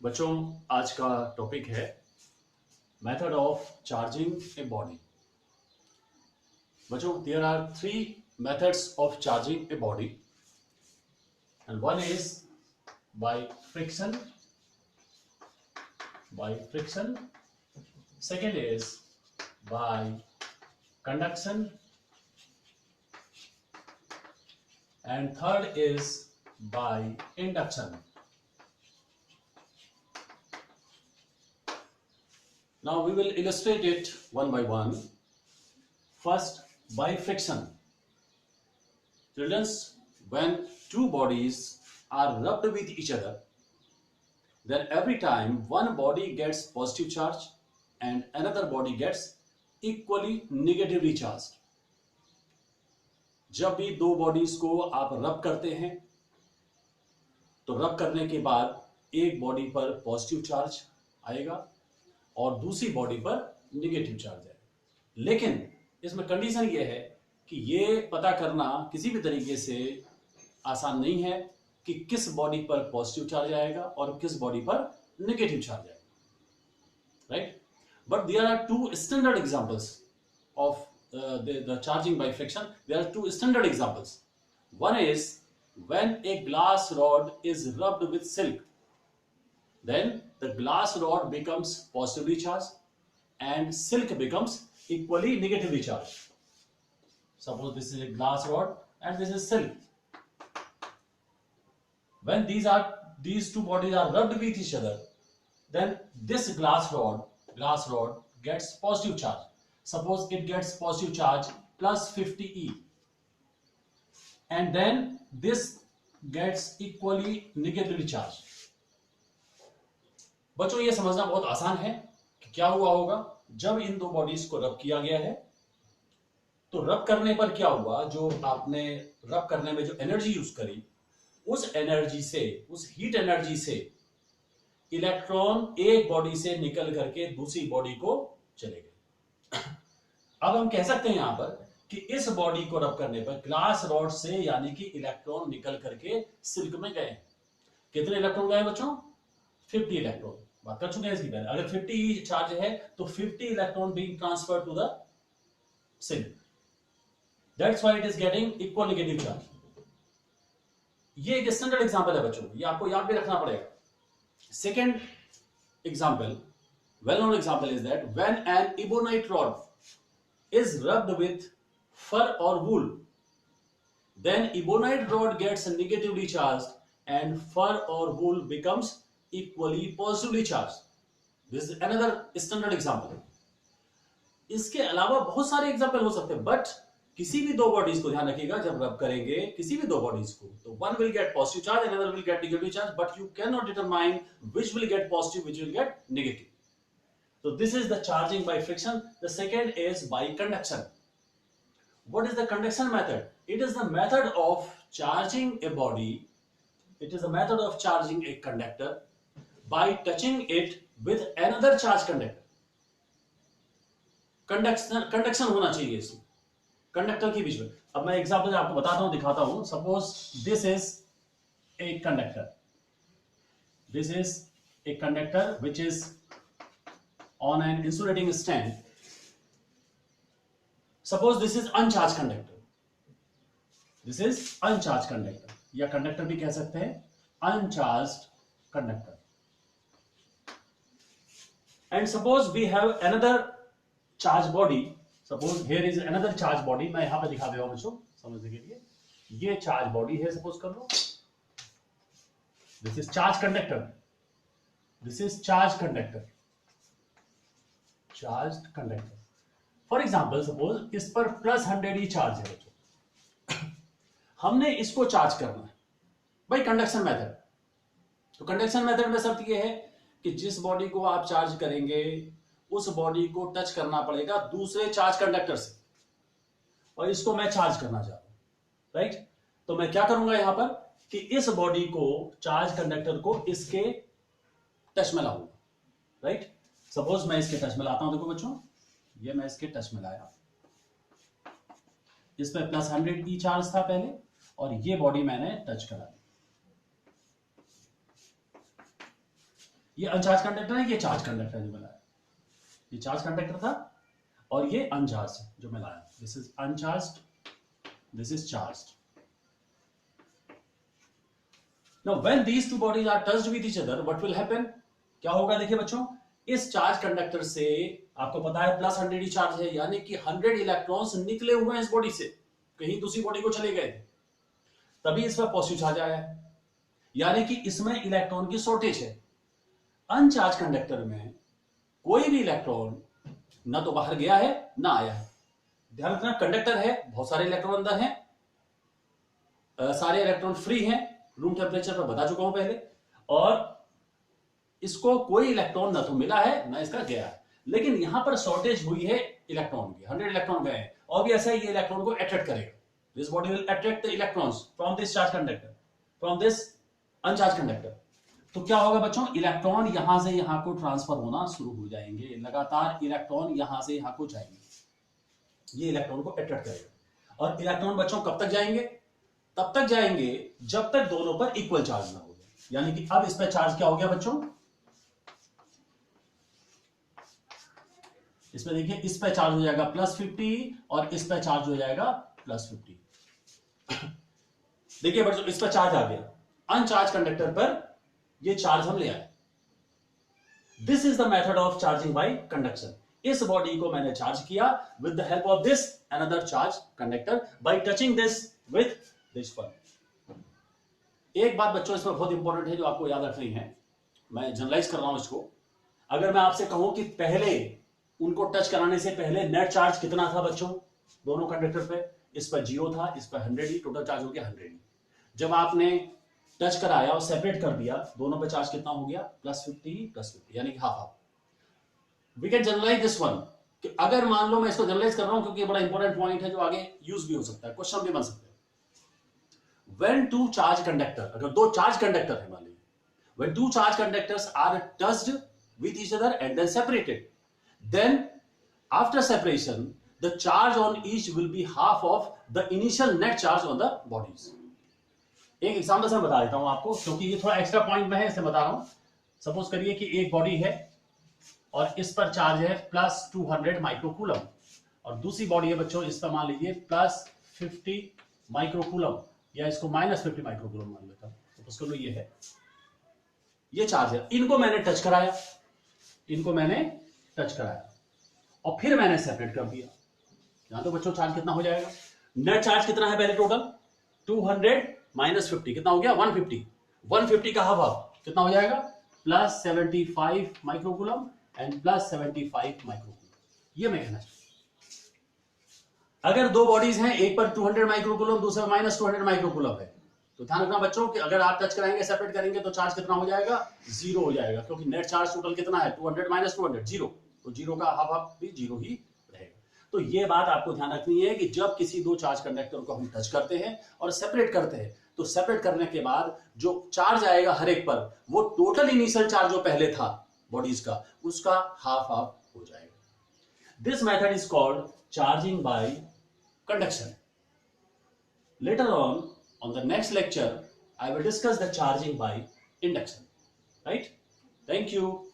बच्चों, आज का टॉपिक है method of charging a body. बच्चों, there are three methods of charging a body and one is by friction, second is by conduction, and third is by induction. Now we will illustrate it one by one. First, by friction. Children, when two bodies are rubbed with each other, then every time one body gets positive charge and another body gets equally negatively charged. जब भी दो bodies को आप रब करते हैं तो रब करने के बाद एक बॉडी पर पॉजिटिव चार्ज आएगा और दूसरी बॉडी पर निगेटिव चार्ज आएगा। लेकिन इसमें कंडीशन ये है कि ये पता करना किसी भी तरीके से आसान नहीं है कि किस बॉडी पर पॉजिटिव चार्ज आएगा और किस बॉडी पर नेगेटिव चार्ज आएगा, right? But there are two standard examples of the charging by friction. There are two standard examples. One is when a glass rod is rubbed with silk, then the glass rod becomes positively charged and silk becomes equally negatively charged. Suppose this is a glass rod and this is silk. When these two bodies are rubbed with each other, then this glass rod gets positive charge. Suppose it gets positive charge plus 50 E, and then this gets equally negatively charged. बच्चों, ये समझना बहुत आसान है कि क्या हुआ होगा जब इन दो बॉडीज को रब किया गया है। तो रब करने पर क्या हुआ, जो आपने रब करने में जो एनर्जी यूज करी, उस एनर्जी से, उस हीट एनर्जी से इलेक्ट्रॉन एक बॉडी से निकल करके दूसरी बॉडी को चले गए। अब हम कह सकते हैं यहां पर कि इस बॉडी को रब करने पर ग्लास रॉड से यानी कि इलेक्ट्रॉन निकल करके सिल्क में गए। कितने इलेक्ट्रॉन गए बच्चों? 50 इलेक्ट्रॉन। बात कर चुके हैं इसकी पहले। अगर 50 चार्ज है तो 50 electron being transferred to the silk, that's why it is getting equal negative charge. ये एक स्टैंडर्ड एग्जांपल है बच्चों, ये आपको याद भी रखना पड़ेगा। Second example, well known example, is that when an ebonite rod is rubbed with fur or wool, then ebonite rod gets negatively charged and fur or wool becomes equally positively charged. This is another standard example. इसके अलावा बहुत सारे example हो सकते हैं, but किसी भी दो बॉडीज को ध्यान रखिएगा, जब रब करेंगे किसी भी दो बॉडीज को तो one will get positive charge and another will get negative charge, but you cannot determine which will get positive, which will get negative. So this is the charging by friction. The second is by conduction. What is the conduction method? It is the method of charging a body. It is the method of charging a conductor by touching it with another charged conductor. Conduction होना चाहिए इसमें conductor के बीच में। अब मैं example आपको बताता हूं, दिखाता हूं। Suppose this is a conductor, this is a conductor which is on an insulating stand. Suppose this is uncharged conductor. This is uncharged conductor, या कंडक्टर भी कह सकते हैं, uncharged conductor. And suppose we have another charged body. Suppose here is another charged body. मैं यहां पे दिखा दे रहा हूं बच्चों समझने के लिए। ये charged body है, सपोज कर लो। This is charged conductor. This is charged conductor. Charged conductor. For example suppose इस पर +100 ही चार्ज है बच्चों, हमने इसको चार्ज करना है बाय कंडक्शन मेथड। तो कंडक्शन मेथड में शर्त यह है कि जिस बॉडी को आप चार्ज करेंगे उस बॉडी को टच करना पड़ेगा दूसरे चार्ज कंडक्टर से, और इसको मैं चार्ज करना चाहता हूं, राइट? तो मैं क्या करूंगा यहां पर कि इस बॉडी को, चार्ज कंडक्टर को इसके टच में लाऊंगा, राइट? सपोज मैं इसके टच में लाता हूं। देखो बच्चों, ये मैं इसके टच में लाया, इस पे +100 ई चार्ज था पहले, और ये बॉडी मैंने टच करा दी। ये अनचार्ज कंडक्टर है, ये चार्ज कंडक्टर जो मैं लाया, ये चार्ज कंडक्टर था और ये अनचार्ज जो मैं लाया। This is अनचार्ज, this is charge. Now when these two bodies are touched with each other, what will happen? क्या होगा देखिए बच्चों, इस चार्ज कंडक्टर से आपको पता है प्लस 100 ही चार्ज है, यानी कि 100 इलेक्ट्रॉन्स निकले हुए हैं इस बॉडी से, कहीं दूसरी बॉडी को चले गए थे, तभी इसमें पॉजिटिव चार्ज आया है, यानी कि इसमें इलेक्ट्रॉन की शॉर्टेज है। अनचार्ज कंडक्टर में कोई भी इलेक्ट्रॉन ना तो बाहर गया है ना आया है। ध्यान रखना, कंडक्टर है, बहुत सारे इलेक्ट्रॉन अंदर हैं, सारे इलेक्ट्रॉन फ्री हैं, रूम टेम्परेचर पर बता चुका हूं पहले, और इसको कोई इलेक्ट्रॉन ना तो मिला है ना इसका गया है, लेकिन यहां पर शॉर्टेज हुई है इलेक्ट्रॉन की, 100 इलेक्ट्रॉन गए हैं, और भी ऐसा ये इलेक्ट्रॉन को अट्रैक्ट करेगा। This body will attract the electrons from this charge conductor, from this अनचार्ज conductor. तो क्या होगा बच्चों, इलेक्ट्रॉन यहां से यहां को ट्रांसफर होना शुरू हो जाएंगे, लगातार इलेक्ट्रॉन यहां से यहां को जाएंगे, ये इलेक्ट्रॉन को अट्रैक्ट करेगा। और इलेक्ट्रॉन बच्चों कब तक जाएंगे, तब तक जाएंगे जब तक दोनों पर इक्वल चार्ज ना हो जाए, यानी कि अब इस पर चार्ज क्या हो गया बच्चों, इसमें देखिए इस पर चार्ज हो जाएगा +50 और इस पर चार्ज हो जाएगा +50। देखिए बच्चों इस पर चार्ज आ गया, अनचार्ज कंडक्टर पर ये चार्ज हम ले आए। This is the method of charging by conduction. इस बॉडी को मैंने चार्ज किया with the help of this another charge conductor bye touching this with this one. एक बात बच्चों इसमें बहुत इंपॉर्टेंट है जो आपको याद रखनी है, मैं जनरलाइज कर रहा हूं इसको। अगर मैं आपसे कहूं कि पहले उनको टच कराने से पहले नेट चार्ज कितना था बच्चों दोनों कंडक्टर पे, इस पर 0 था, इस पर 100 ही, टोटल चार्ज हो गया 100 ही। जब आपने टच कराया और सेपरेट कर दिया, दोनों पे चार्ज कितना हो गया, +50 यानी कि half half. We can generalise this one, कि अगर मान लो मैं इसको जनरलाइज कर रहा हूं क्योंकि ये बड़ा इंपॉर्टेंट पॉइंट है जो आगे यूज भी हो सकता है, क्वेश्चन भी बन सकते हैं। When two charge conductor, अगर दो चार्ज कंडक्टर है मान लीजिए, when two charge conductors are touched with each other and then separated, then after separation the charge on each will be half of the initial net charge on the bodies. एक example से बता देता हूं आपको, क्योंकि ये थोड़ा extra point में है इसलिए बता रहा हूं। सपोज करिए कि एक बॉडी है और इस पर चार्ज है +200 माइक्रोकूलम, और दूसरी बॉडी है बच्चों इस पर मान लीजिए +50 माइक्रोकूलम, या इसको -50 माइक्रोकूलम मान लेता हूं, सपोज कर लो ये है, ये चार्ज है। इनको मैंने टच कराया, इनको मैंने टच कराया और फिर मैंने सेपरेट कर दिया। यहां तो बच्चों चार्ज कितना हो जाएगा, नेट चार्ज कितना है पहले टोटल 200 -50 कितना हो गया 150, 150 का हाफ हाफ कितना हो जाएगा +75 माइक्रोकूलम एंड +75 माइक्रोकूलम। ये मैं कहना चाहता हूं। अगर दो बॉडीज हैं, एक पर 200 माइक्रोकूलम दूसरे पर -200 माइक्रोकूलम है, तो ध्यान रखना बच्चों कि अगर आप टच कराएंगे सेपरेट करेंगे तो चार्ज कितना हो जाएगा 0 हो जाएगा, क्योंकि नेट चार्ज टोटल कितना है 200 -200 0, तो 0 का हाफ हाफ भी 0 ही रहेगा। तो ये बात आपको ध्यान रखनी है कि जब किसी दो चार्ज कंडक्टर को हम टच करते हैं और सेपरेट करते हैं, तो सेपरेट करने के बाद जो चार्ज आएगा हर एक पर, वो टोटल इनिशियल चार्ज जो पहले था बॉडीज का, उसका हाफ हाफ हो जाएगा। This method is called charging by conduction. Later on the next lecture, I will discuss the charging by induction. Right? Thank you.